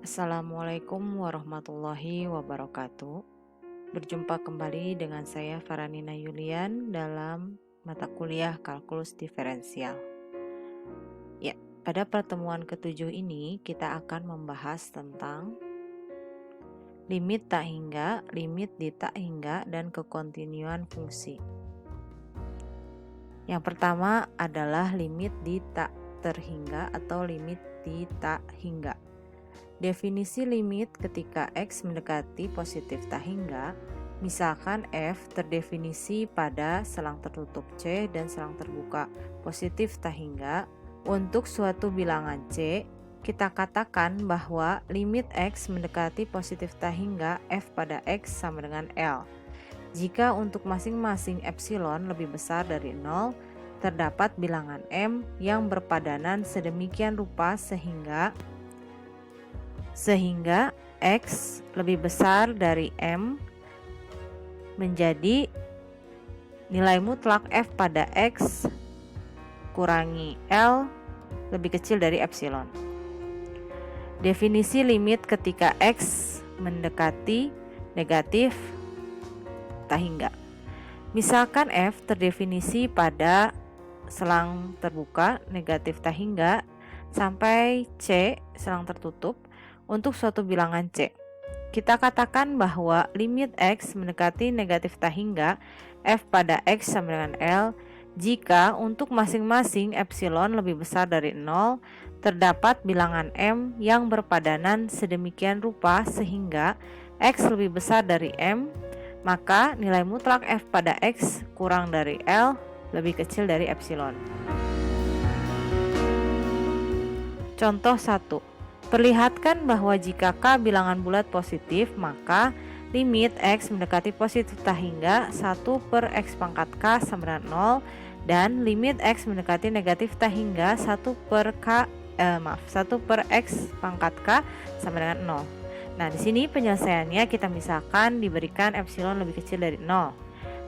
Assalamualaikum warahmatullahi wabarakatuh. Berjumpa kembali dengan saya Faranina Yulian dalam mata kuliah kalkulus diferensial. Ya, pada pertemuan ketujuh ini kita akan membahas tentang limit tak hingga, limit di tak hingga, dan kekontinuan fungsi. Yang pertama adalah limit di tak terhingga atau limit di tak hingga. Definisi limit ketika X mendekati positif tak hingga, misalkan F terdefinisi pada selang tertutup C dan selang terbuka positif tak hingga. Untuk suatu bilangan C, kita katakan bahwa limit X mendekati positif tak hingga F pada X sama dengan L. Jika untuk masing-masing epsilon lebih besar dari 0, terdapat bilangan M yang berpadanan sedemikian rupa sehingga X lebih besar dari M menjadi nilai mutlak F pada X kurangi L lebih kecil dari epsilon. Definisi limit ketika X mendekati negatif tak hingga. Misalkan F terdefinisi pada selang terbuka negatif tak hingga sampai C selang tertutup untuk suatu bilangan C. Kita katakan bahwa limit X mendekati negatif tak hingga F pada X sama dengan L jika untuk masing-masing epsilon lebih besar dari 0 terdapat bilangan M yang berpadanan sedemikian rupa sehingga X lebih besar dari M, maka nilai mutlak F pada X kurang dari L lebih kecil dari epsilon. Contoh 1. Perlihatkan bahwa jika K bilangan bulat positif, maka limit X mendekati positif tak hingga 1 per X pangkat K sama dengan 0 dan limit X mendekati negatif tak hingga 1 per X pangkat K sama dengan 0. Nah, di sini penyelesaiannya kita misalkan diberikan epsilon lebih kecil dari 0.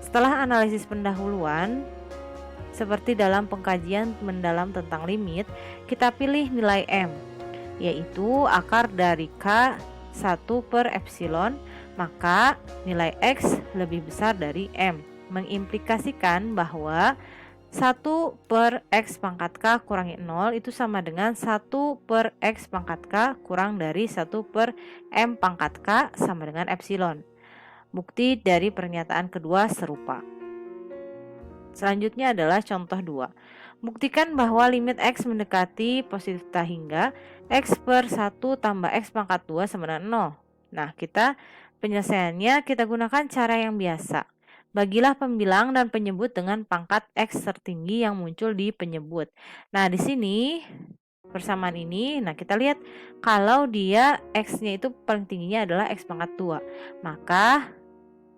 Setelah analisis pendahuluan, seperti dalam pengkajian mendalam tentang limit, kita pilih nilai M, yaitu akar dari K 1 per epsilon, maka nilai X lebih besar dari M, mengimplikasikan bahwa 1 per X pangkat K kurangi 0 itu sama dengan 1 per X pangkat K kurang dari 1 per M pangkat K sama dengan epsilon. Bukti dari pernyataan kedua serupa. Selanjutnya adalah contoh 2. Buktikan bahwa limit X mendekati positif tak hingga X per 1 tambah X pangkat 2 sama dengan 0. Nah, penyelesaiannya kita gunakan cara yang biasa. Bagilah pembilang dan penyebut dengan pangkat X tertinggi yang muncul di penyebut. Nah, di sini persamaan ini, kita lihat kalau dia X-nya itu paling tingginya adalah X pangkat 2. Maka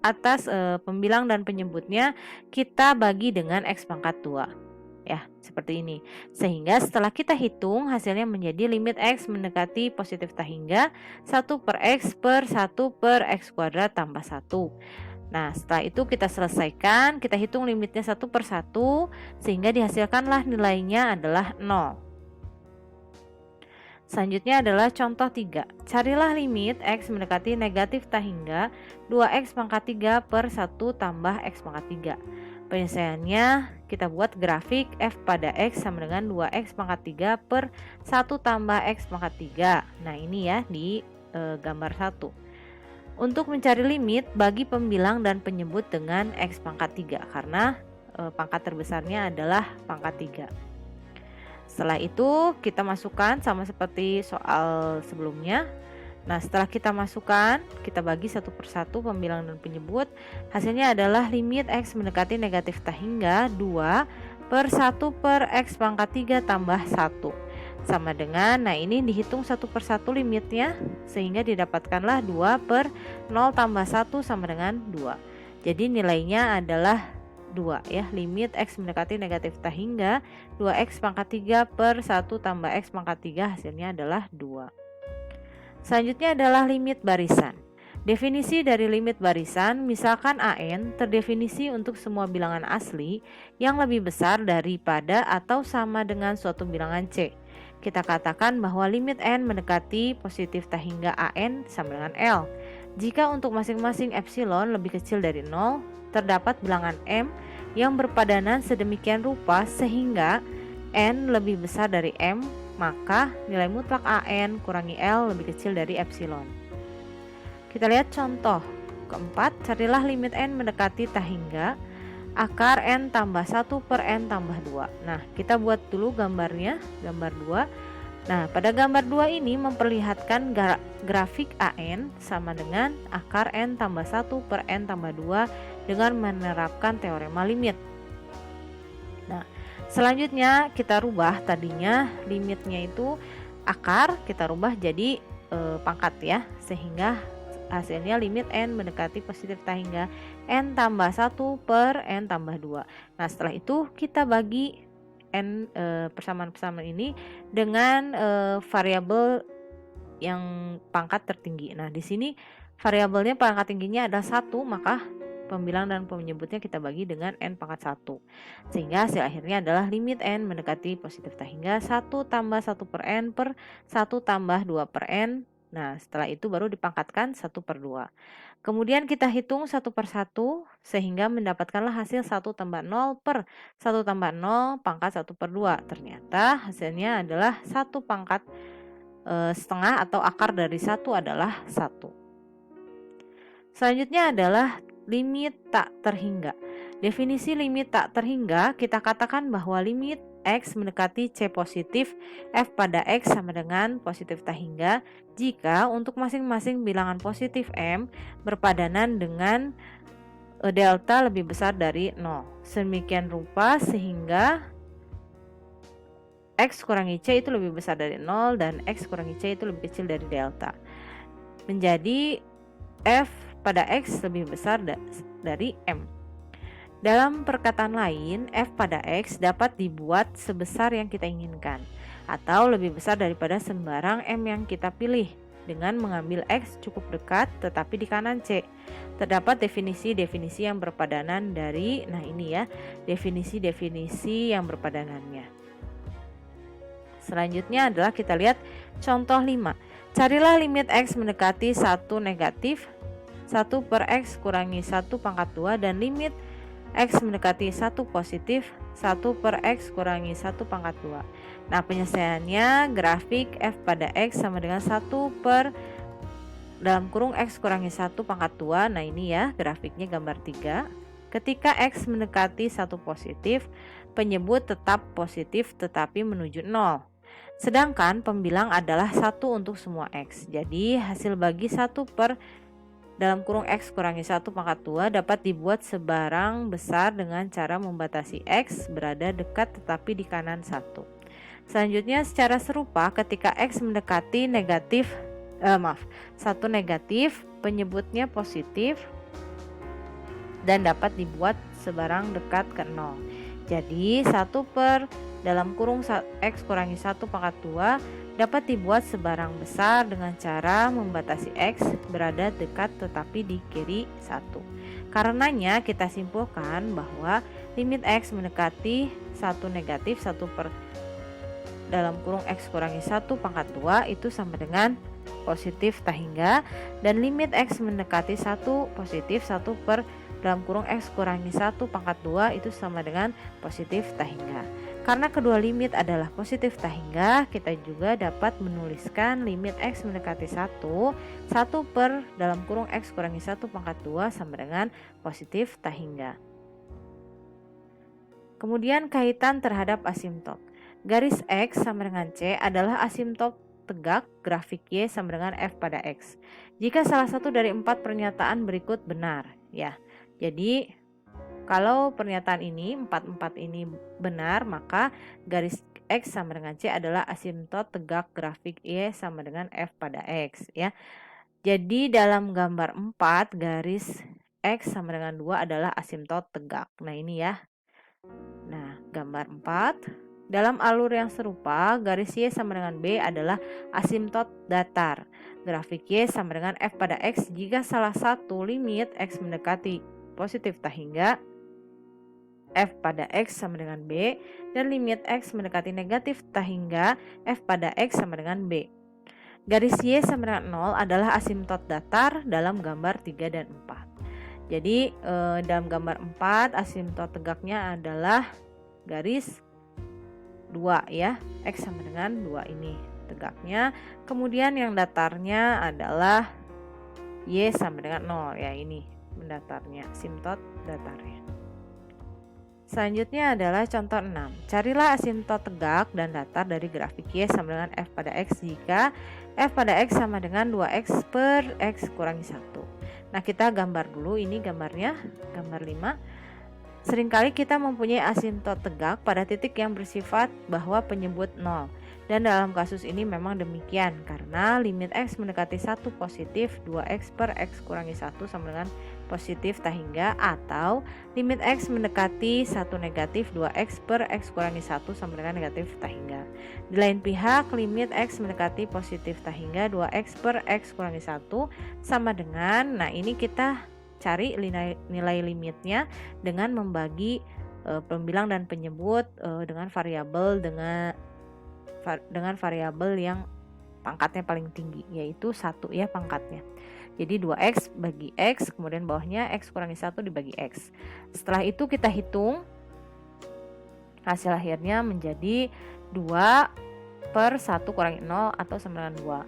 atas pembilang dan penyebutnya kita bagi dengan X pangkat 2. Ya, seperti ini. Sehingga setelah kita hitung hasilnya menjadi limit X mendekati positif tak hingga 1 per X per 1 per X kuadrat tambah 1. Nah, setelah itu kita selesaikan, kita hitung limitnya 1 per 1 sehingga dihasilkanlah nilainya adalah 0. Selanjutnya adalah contoh 3. Carilah limit X mendekati negatif tak hingga 2X pangkat 3 per 1 tambah X pangkat 3. Penyelesaiannya kita buat grafik F pada X sama dengan 2X pangkat 3 per 1 tambah X pangkat 3. Nah, ini ya di gambar 1. Untuk mencari limit, bagi pembilang dan penyebut dengan X pangkat 3 karena pangkat terbesarnya adalah pangkat 3. Setelah itu kita masukkan sama seperti soal sebelumnya. Nah, setelah kita masukkan, kita bagi satu persatu pembilang dan penyebut. Hasilnya adalah limit X mendekati negatif tak hingga 2 per 1 per X pangkat 3 tambah 1. Sama dengan, nah ini dihitung satu persatu limitnya sehingga didapatkanlah 2 per 0 tambah 1 sama dengan 2. Jadi nilainya adalah 2 ya, limit X mendekati negatif tak hingga 2X pangkat 3 per 1 tambah X pangkat 3 hasilnya adalah 2. Selanjutnya adalah limit barisan. Definisi dari limit barisan, misalkan AN terdefinisi untuk semua bilangan asli yang lebih besar daripada atau sama dengan suatu bilangan C. kita katakan bahwa limit n mendekati positif tak hingga an sama dengan L. Jika untuk masing-masing epsilon lebih kecil dari 0, terdapat bilangan m yang berpadanan sedemikian rupa sehingga n lebih besar dari m, maka nilai mutlak an kurangi L lebih kecil dari epsilon. Kita lihat contoh keempat, carilah limit n mendekati tak hingga akar n tambah 1 per n tambah 2. Nah, kita buat dulu gambarnya, gambar 2. Nah, pada gambar 2 ini memperlihatkan grafik AN sama dengan akar N tambah 1 per N tambah 2 dengan menerapkan teorema limit. Nah, selanjutnya kita rubah tadinya limitnya itu akar, kita rubah jadi pangkat ya, sehingga hasilnya limit N mendekati positif tak hingga N tambah 1 per N tambah 2. Nah, setelah itu kita bagi N persamaan-persamaan ini dengan variabel yang pangkat tertinggi. Nah, di sini variabelnya pangkat tingginya ada 1, maka pembilang dan penyebutnya kita bagi dengan N pangkat 1. Sehingga hasil akhirnya adalah limit N mendekati positif tak hingga 1 tambah 1 per N per 1 tambah 2 per N. Nah, setelah itu baru dipangkatkan 1 per 2. Kemudian kita hitung satu per satu sehingga mendapatkanlah hasil 1 tambah 0 per 1 tambah 0 pangkat 1 per 2. Ternyata hasilnya adalah 1 pangkat setengah atau akar dari 1 adalah 1. Selanjutnya adalah limit tak terhingga. Definisi limit tak terhingga kita katakan bahwa limit X mendekati C positif F pada X sama dengan positif tak hingga jika untuk masing-masing bilangan positif M berpadanan dengan delta lebih besar dari 0. Sedemikian rupa sehingga X kurangi C itu lebih besar dari 0 dan X kurangi C itu lebih kecil dari delta. Menjadi F pada X lebih besar dari M. Dalam perkataan lain, F pada X dapat dibuat sebesar yang kita inginkan atau lebih besar daripada sembarang M yang kita pilih dengan mengambil X cukup dekat tetapi di kanan C. Terdapat definisi-definisi yang berpadanan dari, nah ini ya, definisi-definisi yang berpadanannya. Selanjutnya adalah kita lihat contoh 5. Carilah limit X mendekati 1 negatif 1 per X kurangi 1 pangkat 2 dan limit X mendekati 1 positif 1 per X kurangi 1 pangkat 2. Nah, penyelesaiannya grafik F pada X sama dengan 1 per dalam kurung X kurangi 1 pangkat 2. Nah, ini ya grafiknya gambar 3. Ketika X mendekati 1 positif, penyebut tetap positif tetapi menuju 0. Sedangkan pembilang adalah 1 untuk semua X. Jadi hasil bagi 1 per dalam kurung X kurangi 1 pangkat 2 dapat dibuat sebarang besar dengan cara membatasi X berada dekat tetapi di kanan 1. Selanjutnya secara serupa ketika X mendekati negatif 1 negatif, penyebutnya positif dan dapat dibuat sebarang dekat ke 0. Jadi 1 per dalam kurung X kurangi 1 pangkat 2 dapat dibuat sebarang besar dengan cara membatasi X berada dekat tetapi di kiri 1. Karenanya kita simpulkan bahwa limit X mendekati 1 negatif 1 per dalam kurung X kurangi 1 pangkat 2 itu sama dengan positif tak hingga dan limit X mendekati 1 positif 1 per dalam kurung X kurangi 1 pangkat 2 itu sama dengan positif tak hingga. Karena kedua limit adalah positif tak hingga, kita juga dapat menuliskan limit X mendekati 1 per dalam kurung X kurangi 1 pangkat 2 sama dengan positif tak hingga. Kemudian kaitan terhadap asimtot. Garis X sama dengan C adalah asimtot tegak grafik Y sama dengan F pada X. Jika salah satu dari 4 pernyataan berikut benar, ya. Jadi kalau pernyataan ini 4 ini benar, maka garis X sama dengan C adalah asimtot tegak grafik Y sama dengan F pada X, ya. Jadi dalam gambar 4 garis X sama dengan 2 adalah asimtot tegak. Nah, ini ya. Nah, gambar 4 dalam alur yang serupa, garis Y sama dengan B adalah asimtot datar. Grafik Y sama dengan F pada X jika salah satu limit X mendekati positif tak hingga f pada x sama dengan b, dan limit x mendekati negatif tak hingga f pada x sama dengan b. Garis y sama dengan 0 adalah asimtot datar dalam gambar 3 dan 4. Jadi dalam gambar 4 asimtot tegaknya adalah garis 2 ya, x sama dengan 2 ini tegaknya. Kemudian yang datarnya adalah y sama dengan 0 ya, ini mendatarnya, asimtot datarnya. Selanjutnya adalah contoh 6. Carilah asimtot tegak dan datar dari grafik y sama dengan f pada x jika f pada x sama dengan 2x per x kurangi 1. Nah, kita gambar dulu, ini gambarnya, gambar 5. Seringkali kita mempunyai asimtot tegak pada titik yang bersifat bahwa penyebut 0. Dan dalam kasus ini memang demikian karena limit x mendekati 1 positif 2x per x kurangi 1 sama dengan positif tak hingga, atau limit x mendekati 1 negatif 2x per x kurangi 1 sama dengan negatif tak hingga. Di lain pihak, limit x mendekati positif tak hingga 2x per x kurangi 1 sama dengan, nah ini kita cari nilai limitnya dengan membagi pembilang dan penyebut dengan variabel dengan variabel yang pangkatnya paling tinggi, yaitu 1 ya pangkatnya. Jadi 2x bagi x, kemudian bawahnya x kurangi 1 dibagi x. Setelah itu kita hitung, hasil akhirnya menjadi 2 per 1 kurangi 0 atau sama dengan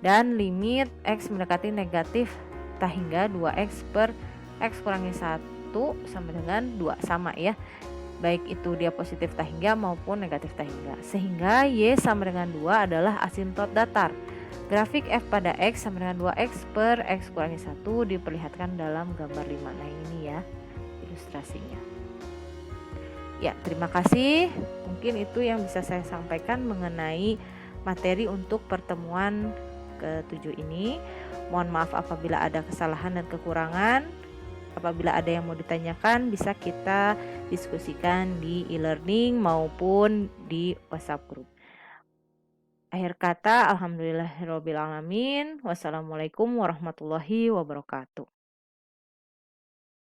2. Dan limit x mendekati negatif tak hingga 2x per x kurangi 1 sama dengan 2, sama ya, baik itu dia positif tak hingga maupun negatif tak hingga, sehingga y sama dengan 2 adalah asimtot datar. Grafik f pada x sama dengan 2x per x kurangi 1 diperlihatkan dalam gambar 5. Nah ini ya ilustrasinya. Ya, terima kasih. Mungkin itu yang bisa saya sampaikan mengenai materi untuk pertemuan ke-7 ini. Mohon maaf apabila ada kesalahan dan kekurangan. Apabila ada yang mau ditanyakan, bisa kita diskusikan di e-learning maupun di WhatsApp group. Akhir kata, alhamdulillahirobbilalamin. Wassalamualaikum warahmatullahi wabarakatuh.